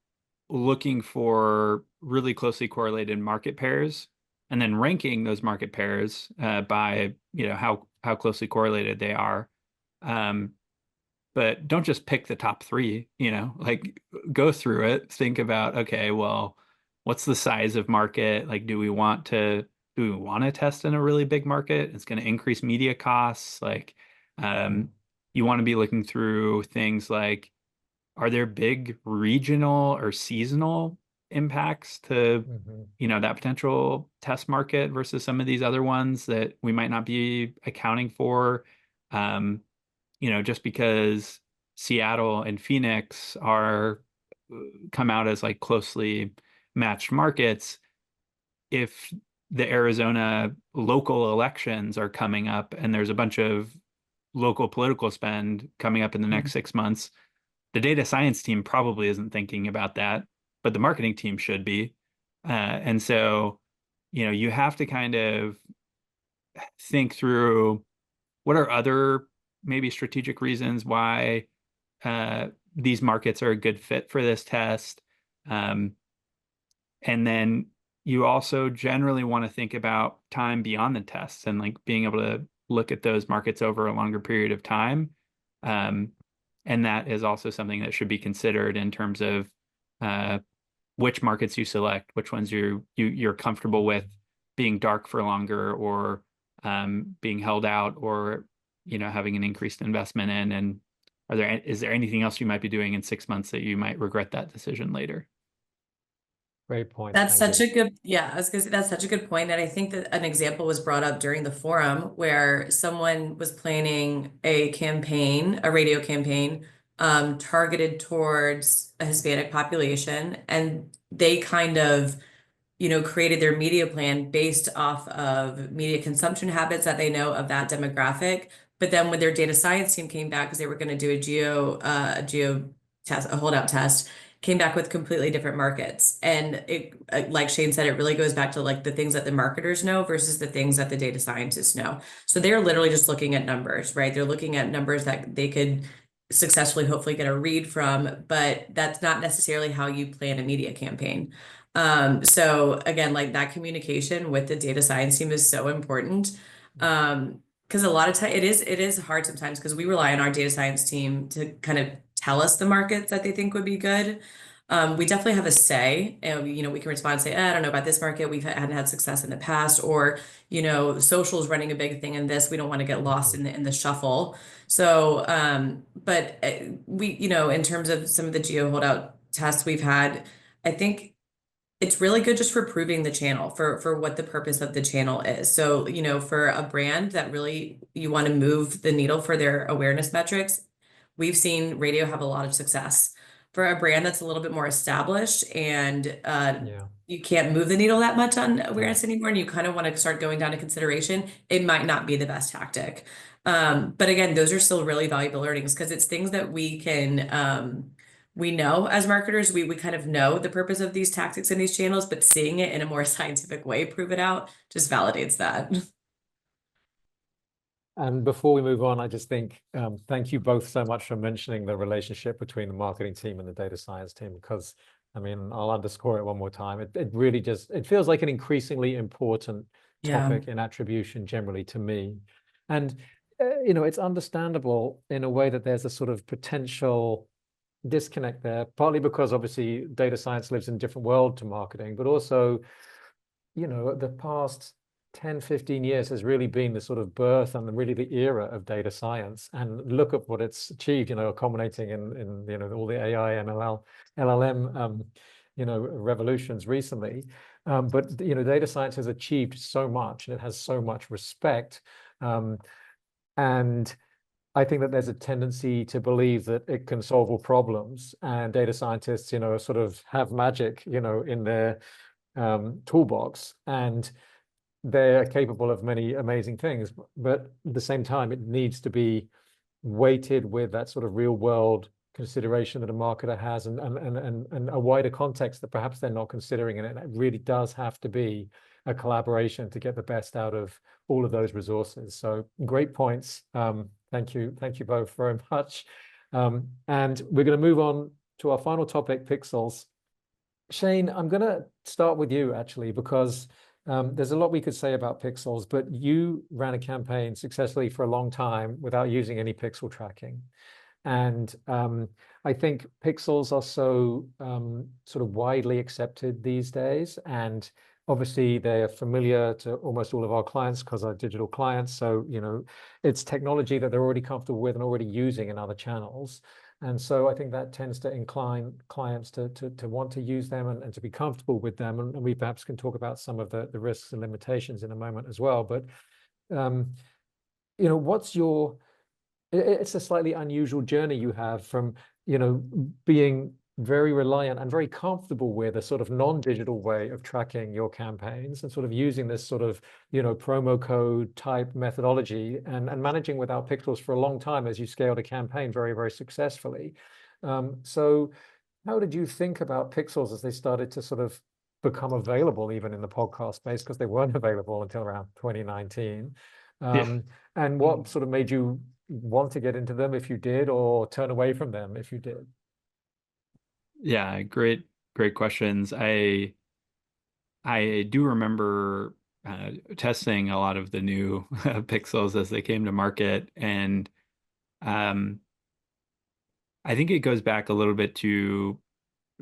looking for really closely correlated market pairs and then ranking those market pairs by, how closely correlated they are. But don't just pick the top three, like go through it, think about, okay, well, what's the size of market? Like, do we want to test in a really big market? It's going to increase media costs. Like, you want to be looking through things like, are there big regional or seasonal impacts to, that potential test market versus some of these other ones that we might not be accounting for? Just because Seattle and Phoenix come out as like closely matched markets, if the Arizona local elections are coming up and there's a bunch of local political spend coming up in the next 6 months, the data science team probably isn't thinking about that, but the marketing team should be. And so, you have to kind of think through what are other maybe strategic reasons why these markets are a good fit for this test. And then you also generally want to think about time beyond the test and like being able to look at those markets over a longer period of time. And that is also something that should be considered in terms of which markets you select, which ones you're comfortable with being dark for longer or being held out or having an increased investment in. And is there anything else you might be doing in 6 months that you might regret that decision later? Great point. That's such a good, I was gonna say that's such a good point. And I think that an example was brought up during the forum where someone was planning a campaign, a radio campaign, targeted towards a Hispanic population. And they kind of, created their media plan based off of media consumption habits that they know of that demographic. But then when their data science team came back, because they were going to do a geo test, a holdout test, came back with completely different markets. And it, like Shane said, it really goes back to like the things that the marketers know versus the things that the data scientists know. So they're literally just looking at numbers, right? They're looking at numbers that they could successfully, hopefully get a read from, but that's not necessarily how you plan a media campaign. So again, like that communication with the data science team is so important. Because a lot of time it is hard sometimes because we rely on our data science team to kind of tell us the markets that they think would be good. We definitely have a say, and we can respond and say, I don't know about this market. We hadn't had success in the past, or social is running a big thing in this. We don't want to get lost in the shuffle. So, but we, in terms of some of the geo holdout tests we've had, I think it's really good just for proving the channel for what the purpose of the channel is. So, for a brand that really you want to move the needle for their awareness metrics, we've seen radio have a lot of success. For a brand that's a little bit more established and you can't move the needle that much on awareness anymore, and you kind of want to start going down to consideration, it might not be the best tactic. But again, those are still really valuable learnings because it's things that we can we know as marketers, we kind of know the purpose of these tactics and these channels, but seeing it in a more scientific way, prove it out, just validates that. And before we move on, I just think, thank you both so much for mentioning the relationship between the marketing team and the data science team, because I'll underscore it one more time. It really just, it feels like an increasingly important topic in attribution generally to me. And, it's understandable in a way that there's a sort of potential disconnect there, partly because obviously data science lives in a different world to marketing, but also, the past 10, 15 years has really been the sort of birth and really the era of data science. And look at what it's achieved, culminating in all the AI, ML, LLM, revolutions recently. But, data science has achieved so much and it has so much respect. And I think that there's a tendency to believe that it can solve all problems, and data scientists, sort of have magic, in their toolbox, and they're capable of many amazing things. But at the same time, it needs to be weighted with that sort of real world consideration that a marketer has, and a wider context that perhaps they're not considering. And it really does have to be a collaboration to get the best out of all of those resources. So great points. Thank you both very much. And we're going to move on to our final topic, pixels. Shane, I'm going to start with you actually, because there's a lot we could say about pixels, but you ran a campaign successfully for a long time without using any pixel tracking. And I think pixels are so sort of widely accepted these days. And obviously they are familiar to almost all of our clients because our digital clients. So, you know, it's technology that they're already comfortable with and already using in other channels. And so I think that tends to incline clients to want to use them and to be comfortable with them. And we perhaps can talk about some of the risks and limitations in a moment as well. But, you know, what's your, it's a slightly unusual journey you have from, you know, being very reliant and very comfortable with a sort of non-digital way of tracking your campaigns and sort of using this sort of, you know, promo code type methodology and managing without pixels for a long time as you scaled a campaign very, very successfully. So how did you think about pixels as they started to sort of become available even in the podcast space, because they weren't available until around 2019? And what sort of made you want to get into them if you did, or turn away from them if you did? Yeah, great questions. I do remember testing a lot of the new pixels as they came to market, and I think it goes back a little bit to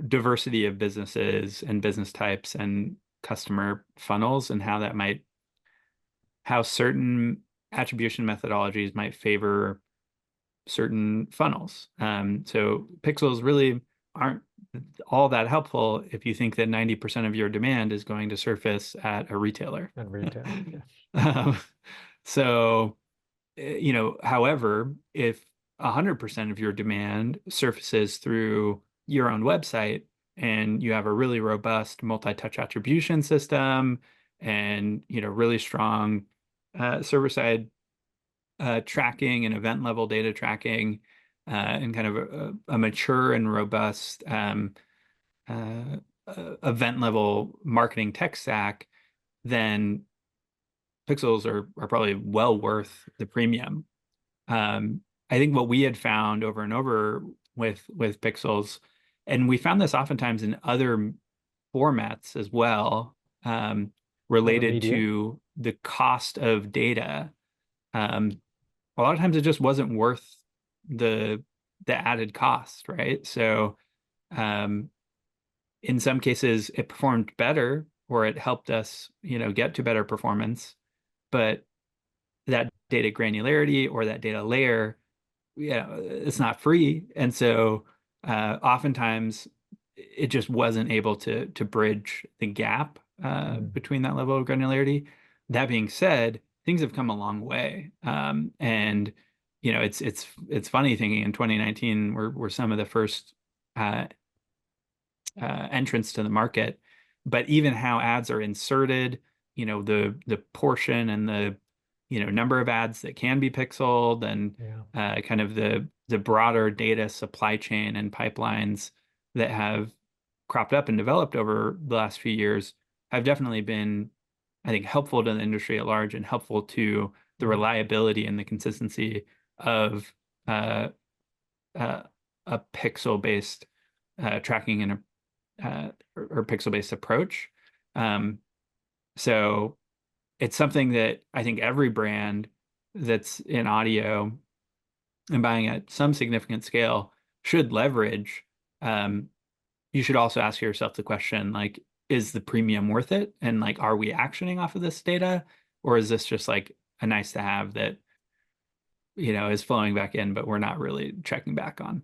diversity of businesses and business types and customer funnels, and how certain attribution methodologies might favor certain funnels. So pixels really aren't all that helpful if you think that 90% of your demand is going to surface at a retailer. And retail, yeah. So, you know, however, if 100% of your demand surfaces through your own website and you have a really robust multi-touch attribution system and, you know, really strong server-side tracking and event level data tracking, and kind of a mature and robust event level marketing tech stack, then pixels are probably well worth the premium. I think what we had found over and over with pixels, and we found this oftentimes in other formats as well, related to the cost of data. A lot of times it just wasn't worth the added cost, right? So in some cases it performed better, or it helped us, you know, get to better performance, but that data granularity or that data layer, yeah, it's not free. And so oftentimes it just wasn't able to bridge the gap between that level of granularity. That being said, things have come a long way. And you know, it's funny thinking in 2019 we're some of the first entrants to the market, but even how ads are inserted, you know, the portion and the, you know, number of ads that can be pixeled, and kind of the broader data supply chain and pipelines that have cropped up and developed over the last few years have definitely been, I think, helpful to the industry at large and helpful to the reliability and the consistency of a pixel-based tracking and or pixel-based approach. So it's something that I think every brand that's in audio and buying at some significant scale should leverage. You should also ask yourself the question, like, is the premium worth it? And like, are we actioning off of this data? Or is this just like a nice to have that, you know, is flowing back in, but we're not really checking back on?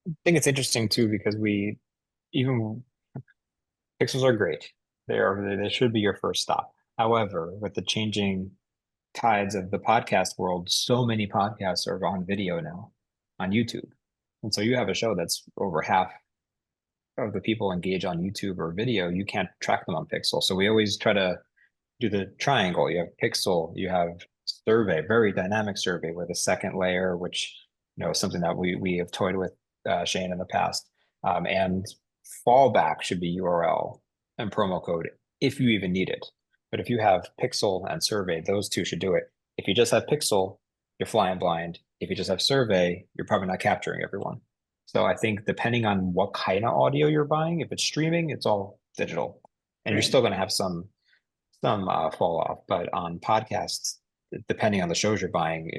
I think it's interesting too, because even pixels are great. They should be your first stop. However, with the changing tides of the podcast world, so many podcasts are on video now on YouTube. And so you have a show that's over half of the people engage on YouTube or video, you can't track them on pixel. So we always try to do the triangle. You have pixel, you have survey, very dynamic survey with a second layer, which, you know, is something that we have toyed with Shane in the past. And fallback should be URL and promo code if you even need it. But if you have pixel and survey, those two should do it. If you just have pixel, you're flying blind. If you just have survey, you're probably not capturing everyone. So I think depending on what kind of audio you're buying, if it's streaming, it's all digital, and you're Right. still going to have some fall off. But on podcasts, depending on the shows you're buying,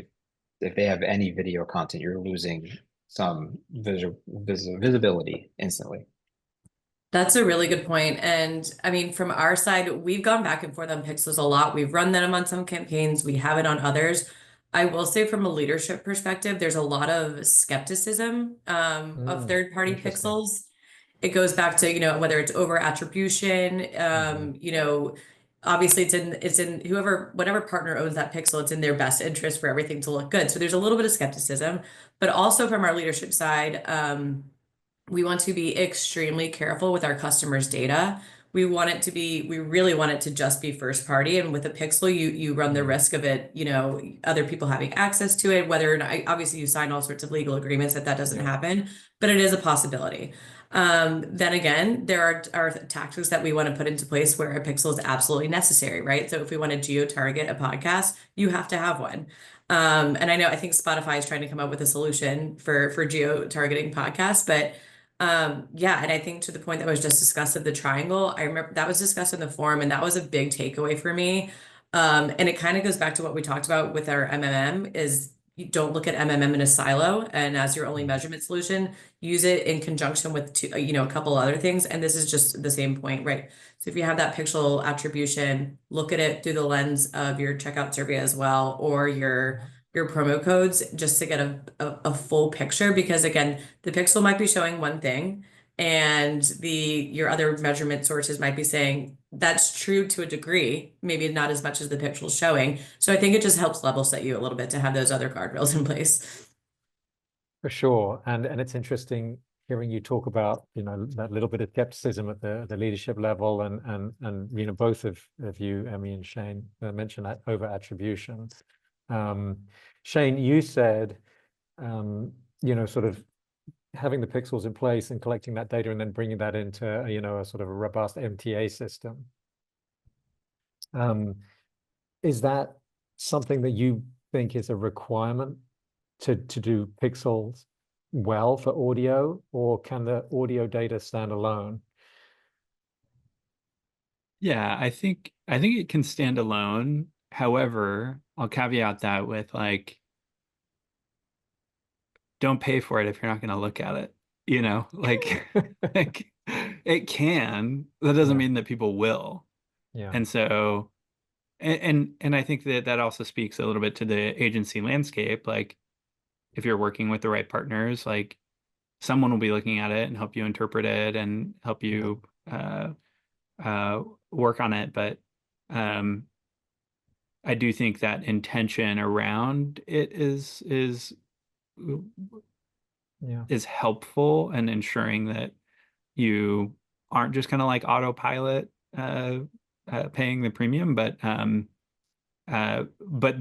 if they have any video content, you're losing some visibility instantly. That's a really good point. And I mean, from our side, we've gone back and forth on pixels a lot. We've run them on some campaigns, we have it on others. I will say, from a leadership perspective, there's a lot of skepticism of third-party Interesting. pixels. It goes back to, whether it's over attribution, obviously it's in whatever partner owns that pixel, it's in their best interest for everything to look good. So there's a little bit of skepticism, but also from our leadership side, we want to be extremely careful with our customers' data. We really want it to just be first party. And with a pixel, you run the risk of it, other people having access to it, whether or not, obviously you sign all sorts of legal agreements that doesn't happen, but it is a possibility. Then again, there are tactics that we want to put into place where a pixel is absolutely necessary, right? So if we want to geo-target a podcast, you have to have one. And I think Spotify is trying to come up with a solution for geo-targeting podcasts, but yeah, and I think to the point that was just discussed of the triangle, I remember that was discussed in the forum, and that was a big takeaway for me. And it kind of goes back to what we talked about with our MMM is you don't look at MMM in a silo and as your only measurement solution, use it in conjunction with a couple other things. And this is just the same point, right? So if you have that pixel attribution, look at it through the lens of your checkout survey as well, or your promo codes, just to get a full picture, because again, the pixel might be showing one thing and your other measurement sources might be saying that's true to a degree, maybe not as much as the pixel's showing. So I think it just helps level set you a little bit to have those other guardrails in place. For sure. And it's interesting hearing you talk about, that little bit of skepticism at the leadership level, and both of you, Emmy and Shane, mentioned that over attribution. Shane, you said, sort of having the pixels in place and collecting that data and then bringing that into, a sort of a robust MTA system. Is that something that you think is a requirement to do pixels well for audio, or can the audio data stand alone? Yeah, I think it can stand alone. However, I'll caveat that with don't pay for it if you're not going to look at it. Like it can. That doesn't mean that people will. Yeah. And so, and I think that also speaks a little bit to the agency landscape. Like, if you're working with the right partners, like someone will be looking at it and help you interpret it and help you work on it. But I do think that intention around it is helpful, and ensuring that you aren't just kind of like autopilot paying the premium, but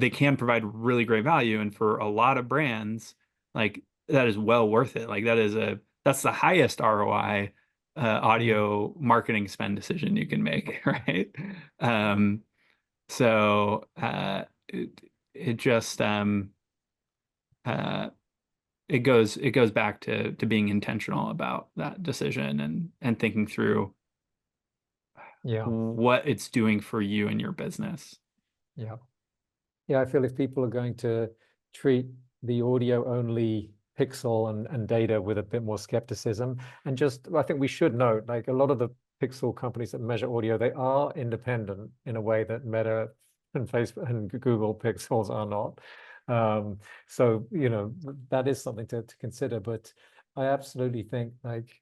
they can provide really great value. And for a lot of brands, like that is well worth it. Like that's the highest ROI audio marketing spend decision you can make, right? So it just it goes back to being intentional about that decision and thinking through what it's doing for you and your business. Yeah, I feel if people are going to treat the audio only pixel and data with a bit more skepticism, and I think we should note, like a lot of the pixel companies that measure audio, they are independent in a way that Meta and Facebook and Google pixels are not. So, that is something to consider. But I absolutely think, like,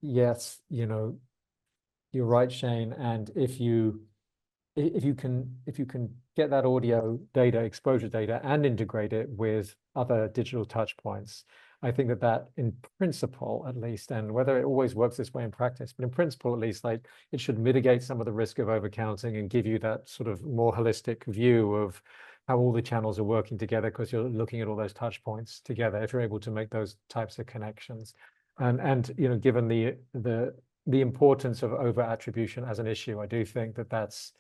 yes, you're right, Shane. And if you can get that audio data, exposure data, and integrate it with other digital touch points, I think that in principle, at least, and whether it always works this way in practice, but in principle, at least, like, it should mitigate some of the risk of overcounting and give you that sort of more holistic view of how all the channels are working together, because you're looking at all those touch points together, if you're able to make those types of connections. And given the importance of over attribution as an issue, I do think that that's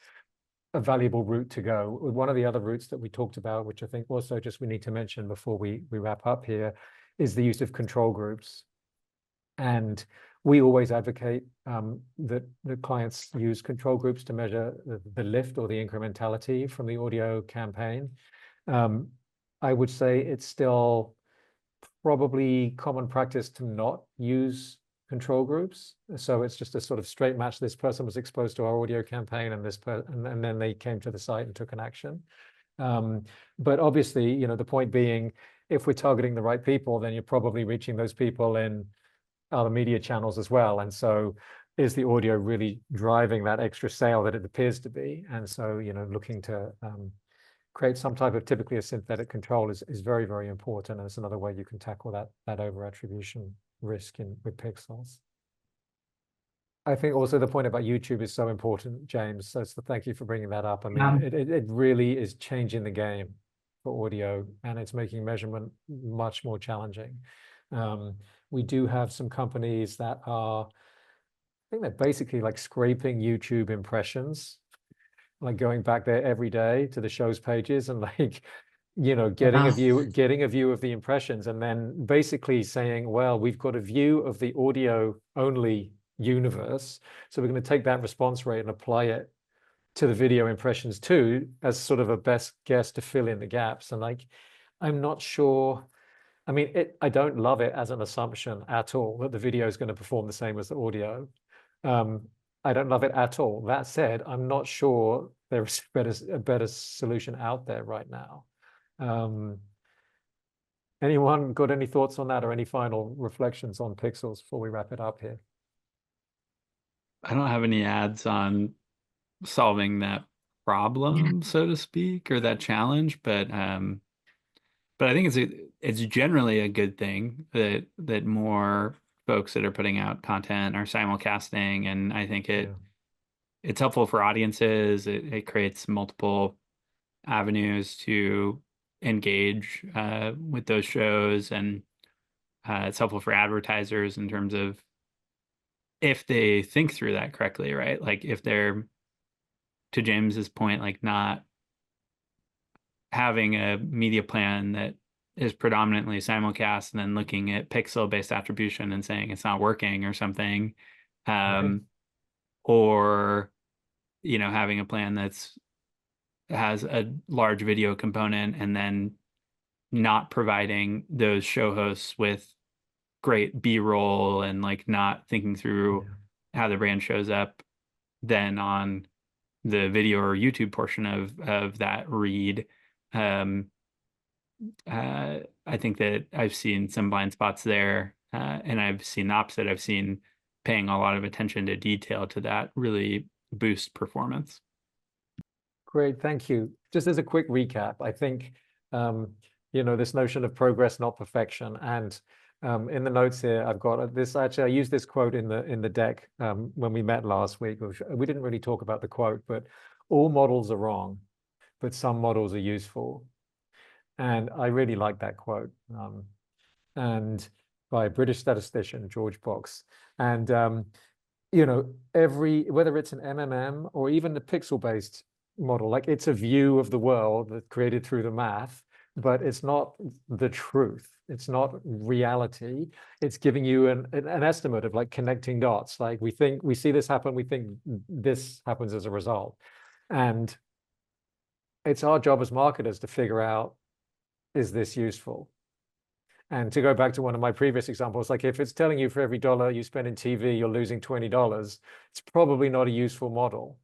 a valuable route to go. One of the other routes that we talked about, which I think also just we need to mention before we wrap up here, is the use of control groups. And we always advocate that the clients use control groups to measure the lift or the incrementality from the audio campaign. I would say it's still probably common practice to not use control groups. So it's just a sort of straight match. This person was exposed to our audio campaign, and and then they came to the site and took an action. But obviously, you know, the point being, if we're targeting the right people, then you're probably reaching those people in other media channels as well. And so is the audio really driving that extra sale that it appears to be? And so, you know, looking to create some type of, typically a synthetic control is very, very important. And it's another way you can tackle that over attribution risk with pixels. I think also the point about YouTube is so important, James. So thank you for bringing that up. I mean, it really is changing the game for audio, and it's making measurement much more challenging. We do have some companies that are, I think they're basically like scraping YouTube impressions, like going back there every day to the show's pages and like, you know, getting a view of the impressions, and then basically saying, well, we've got a view of the audio only universe, so we're going to take that response rate and apply it to the video impressions too, as sort of a best guess to fill in the gaps. And like, I'm not sure. I mean, I don't love it as an assumption at all that the video is going to perform the same as the audio. I don't love it at all. That said, I'm not sure there's a better solution out there right now. Anyone got any thoughts on that, or any final reflections on pixels before we wrap it up here? I don't have any ads on solving that problem, so to speak, or that challenge, but I think it's generally a good thing that more folks that are putting out content are simulcasting, and I think it's helpful for audiences. It creates multiple avenues to engage with those shows, and it's helpful for advertisers in terms of if they think through that correctly, right? Like if they're, to James's point, like not having a media plan that is predominantly simulcast and then looking at pixel-based attribution and saying it's not working or something, or, you know, having a plan has a large video component and then not providing those show hosts with great B-roll and like not thinking through how the brand shows up then on the video or YouTube portion of that read. I think that I've seen some blind spots there, and I've seen the opposite. I've seen paying a lot of attention to detail to that really boost performance. Great, thank you. Just as a quick recap, I think, you know, this notion of progress, not perfection. And in the notes here, I've got this. Actually, I used this quote in the deck when we met last week. We didn't really talk about the quote, but all models are wrong, but some models are useful. And I really like that quote. And by a British statistician, George Box. And you know, whether it's an MMM or even the pixel-based model, like it's a view of the world that's created through the math, but it's not the truth. It's not reality. It's giving you an estimate of like connecting dots. Like we see this happen, we think this happens as a result. And it's our job as marketers to figure out, is this useful? And to go back to one of my previous examples, like if it's telling you for every $1 you spend in TV, you're losing $20, it's probably not a useful model.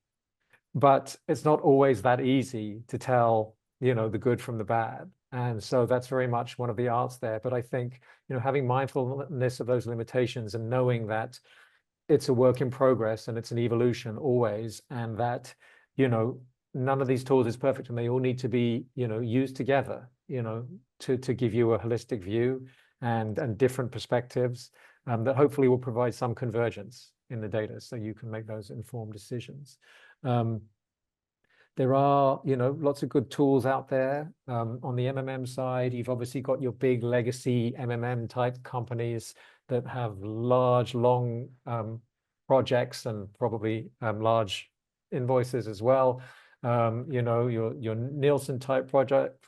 But it's not always that easy to tell, you know, the good from the bad. And so that's very much one of the arts there. But I think, you know, having mindfulness of those limitations and knowing that it's a work in progress and it's an evolution always, and that, you know, none of these tools is perfect and they all need to be, you know, used together, you know, to give you a holistic view and different perspectives that hopefully will provide some convergence in the data so you can make those informed decisions. There are, you know, lots of good tools out there. On the MMM side, you've obviously got your big legacy MMM type companies that have large, long projects and probably large invoices as well. You know, your Nielsen type projects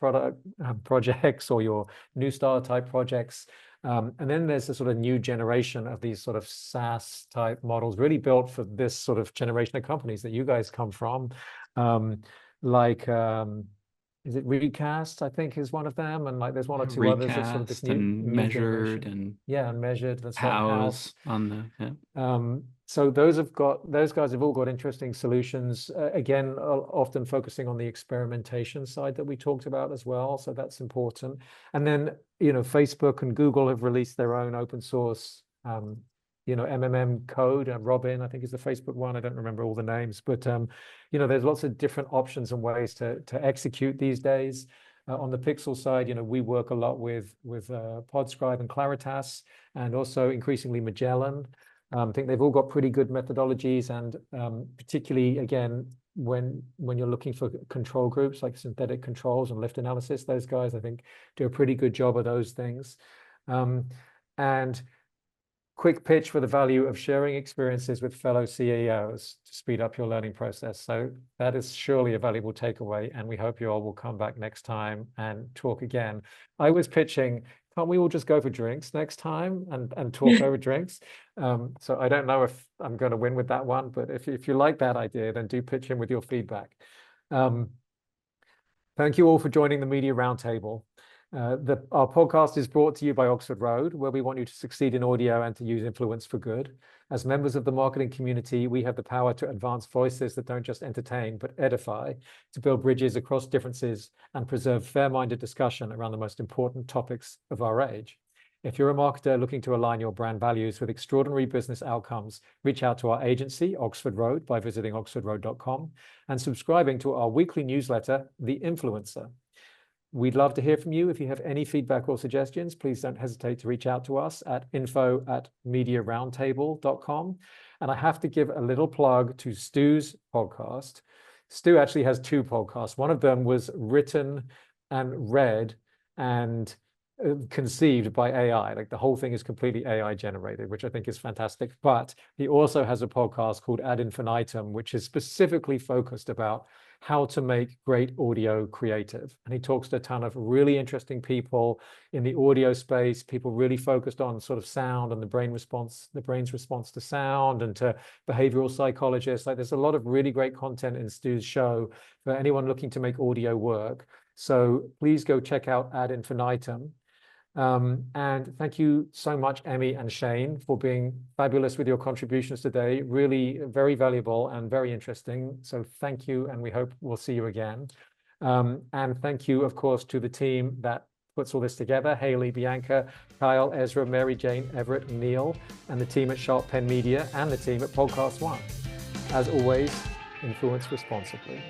or your New Star type projects. And then there's a sort of new generation of these sort of SaaS type models really built for this sort of generation of companies that you guys come from. Like, is it Recast, I think, is one of them, and like there's one or two others that's sort of this Recast and new Measured generation. and Yeah, and Measured, that's right, House. CAOs on the, yeah. So those guys have all got interesting solutions, again, often focusing on the experimentation side that we talked about as well. So that's important. And then, you know, Facebook and Google have released their own open source, you know, MMM code. Robin, I think, is the Facebook one. I don't remember all the names, but you know, there's lots of different options and ways to execute these days. On the Pixel side, you know, we work a lot with Podscribe and Claritas, and also increasingly Magellan. I think they've all got pretty good methodologies, and particularly, again, when you're looking for control groups like synthetic controls and lift analysis, those guys, I think, do a pretty good job of those things. And quick pitch for the value of sharing experiences with fellow CEOs to speed up your learning process. So that is surely a valuable takeaway, and we hope you all will come back next time and talk again. I was pitching, can't we all just go for drinks next time and talk over drinks? So I don't know if I'm going to win with that one, but if you like that idea, then do pitch in with your feedback. Thank you all for joining the Media Roundtable. Our podcast is brought to you by Oxford Road, where we want you to succeed in audio and to use influence for good. As members of the marketing community, we have the power to advance voices that don't just entertain, but edify, to build bridges across differences and preserve fair-minded discussion around the most important topics of our age. If you're a marketer looking to align your brand values with extraordinary business outcomes, reach out to our agency, Oxford Road, by visiting oxfordroad.com and subscribing to our weekly newsletter, The Influencer. We'd love to hear from you. If you have any feedback or suggestions, please don't hesitate to reach out to us at info@mediaroundtable.com. And I have to give a little plug to Stu's podcast. Stu actually has two podcasts. One of them was written and read and conceived by AI. Like the whole thing is completely AI generated, which I think is fantastic. But he also has a podcast called Ad Infinitum, which is specifically focused about how to make great audio creative. And he talks to a ton of really interesting people in the audio space, people really focused on sort of sound and the brain's response to sound, and to behavioral psychologists. Like there's a lot of really great content in Stu's show for anyone looking to make audio work. So please go check out Ad Infinitum. And thank you so much, Emmy and Shane, for being fabulous with your contributions today. Really very valuable and very interesting. So thank you, and we hope we'll see you again. And thank you, of course, to the team that puts all this together: Haley, Bianca, Kyle, Ezra, Mary Jane, Everett, and Neil, and the team at Sharp Pen Media, and the team at Podcast One. As always, influence responsibly.